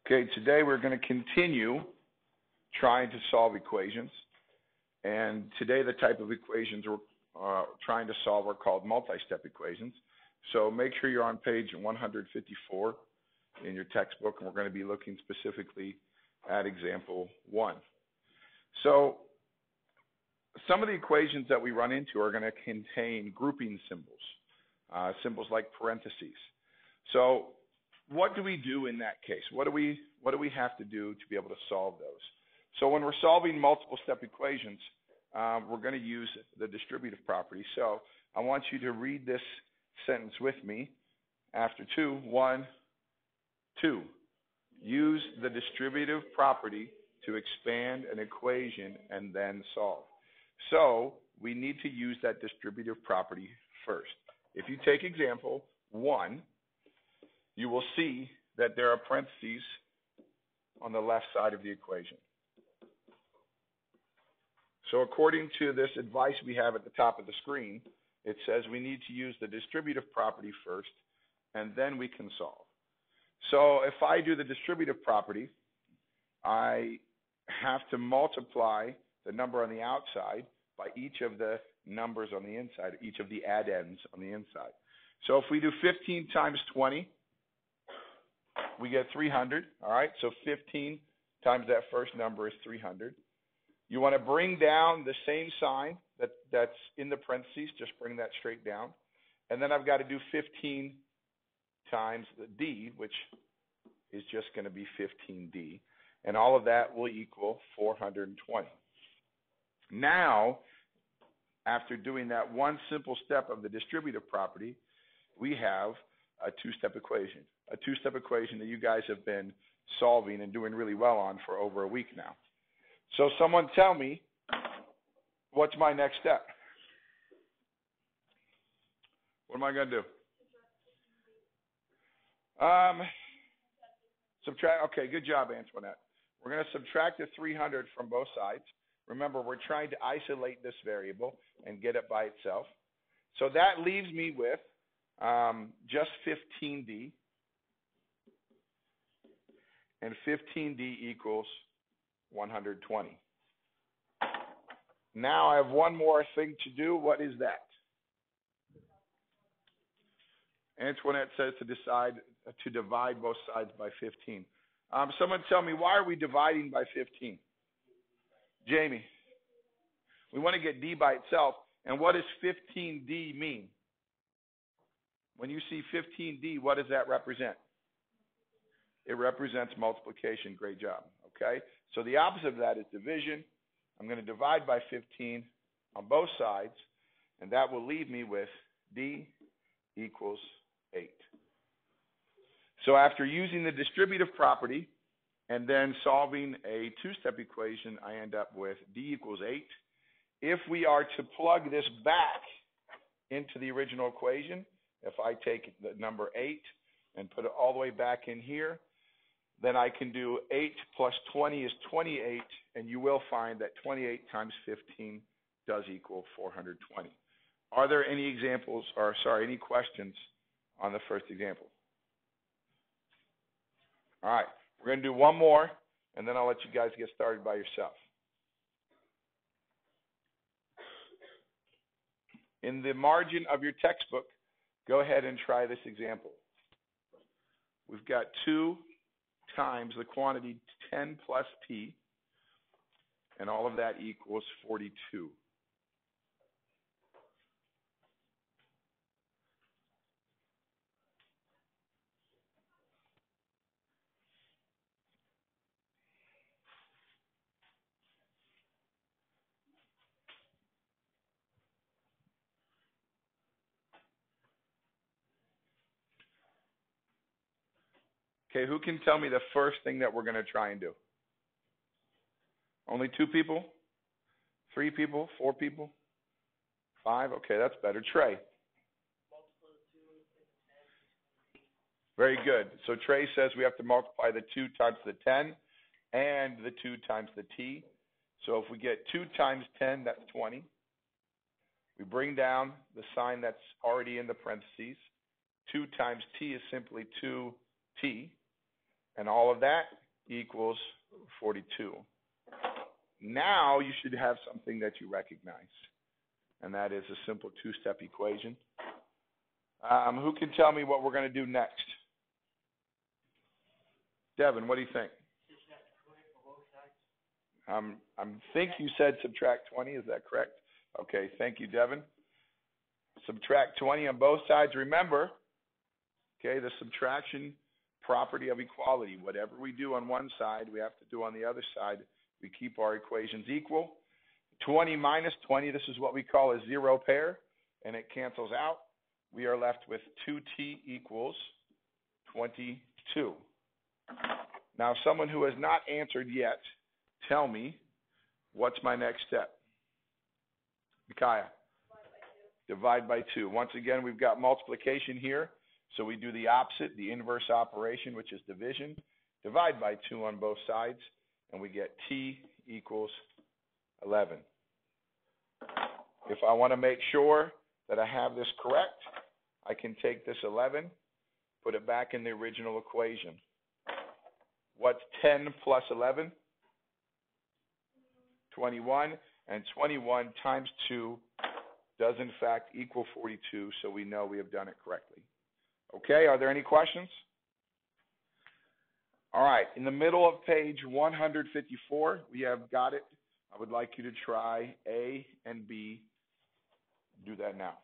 Okay, today we're going to continue trying to solve equations. And today the type of equations we're trying to solve are called multi-step equations. So make sure you're on page 154 in your textbook, and we're going to be looking specifically at example 1. So some of the equations that we run into are going to contain grouping symbols, symbols like parentheses. So what do we do in that case? What do we have to do to be able to solve those? So when we're solving multiple step equations, we're going to use the distributive property. So I want you to read this sentence with me after 2. 1, 2. Use the distributive property to expand an equation and then solve. So we need to use that distributive property first. If you take example 1, you will see that there are parentheses on the left side of the equation. So according to this advice we have at the top of the screen, it says we need to use the distributive property first, and then we can solve. So if I do the distributive property, I have to multiply the number on the outside by each of the numbers on the inside, each of the addends on the inside. So if we do 15 times 20, we get 300, all right? So 15 times that first number is 300. You want to bring down the same sign that's in the parentheses, just bring that straight down. And then I've got to do 15 times the d, which is just going to be 15d. And all of that will equal 420. Now, after doing that one simple step of the distributive property, we have a two-step equation. A two-step equation that you guys have been solving and doing really well on for over a week now. So someone tell me, what's my next step? What am I going to do? Subtract. Okay, good job, Antoinette. We're going to subtract the 300 from both sides. Remember, we're trying to isolate this variable and get it by itself. So that leaves me with just 15d. And 15d equals 120. Now I have one more thing to do. What is that? Antoinette says to divide both sides by 15. Someone tell me, why are we dividing by 15? Jamie. We want to get d by itself. And what does 15d mean? When you see 15d, what does that represent? It represents multiplication. Great job. Okay? So the opposite of that is division. I'm going to divide by 15 on both sides, and that will leave me with d equals 8. So after using the distributive property and then solving a two-step equation, I end up with d equals 8. If we are to plug this back into the original equation, if I take the number 8 and put it all the way back in here, then I can do 8 plus 20 is 28, and you will find that 28 times 15 does equal 420. Are there any any questions on the first example? All right, we're going to do one more, and then I'll let you guys get started by yourself. In the margin of your textbook, go ahead and try this example. We've got 2 times the quantity 10 plus p, and all of that equals 42. Okay, who can tell me the first thing that we're going to try and do? Only 2 people? 3 people? 4 people? 5? Okay, that's better. Trey. Very good. So Trey says we have to multiply the 2 times the 10 and the 2 times the t. So if we get 2 times 10, that's 20. We bring down the sign that's already in the parentheses. 2 times t is simply 2t. And all of that equals 42. Now you should have something that you recognize, and that is a simple two-step equation. Who can tell me what we're going to do next? Devin, what do you think? I think you said subtract 20. Is that correct? Okay, thank you, Devin. Subtract 20 on both sides. Remember, okay, the subtraction property of equality. Whatever we do on one side, we have to do on the other side. We keep our equations equal. 20 minus 20, this is what we call a zero pair, and it cancels out. We are left with 2t equals 22. Now, someone who has not answered yet, tell me, what's my next step? Micaiah. Divide by 2. Once again, we've got multiplication here, so we do the opposite, the inverse operation, which is division. Divide by 2 on both sides, and we get t equals 11. If I want to make sure that I have this correct, I can take this 11, put it back in the original equation. What's 10 plus 11? 21, and 21 times 2 does in fact equal 42, so we know we have done it correctly. Okay, are there any questions? All right, in the middle of page 154, we have got it. I would like you to try A and B. Do that now.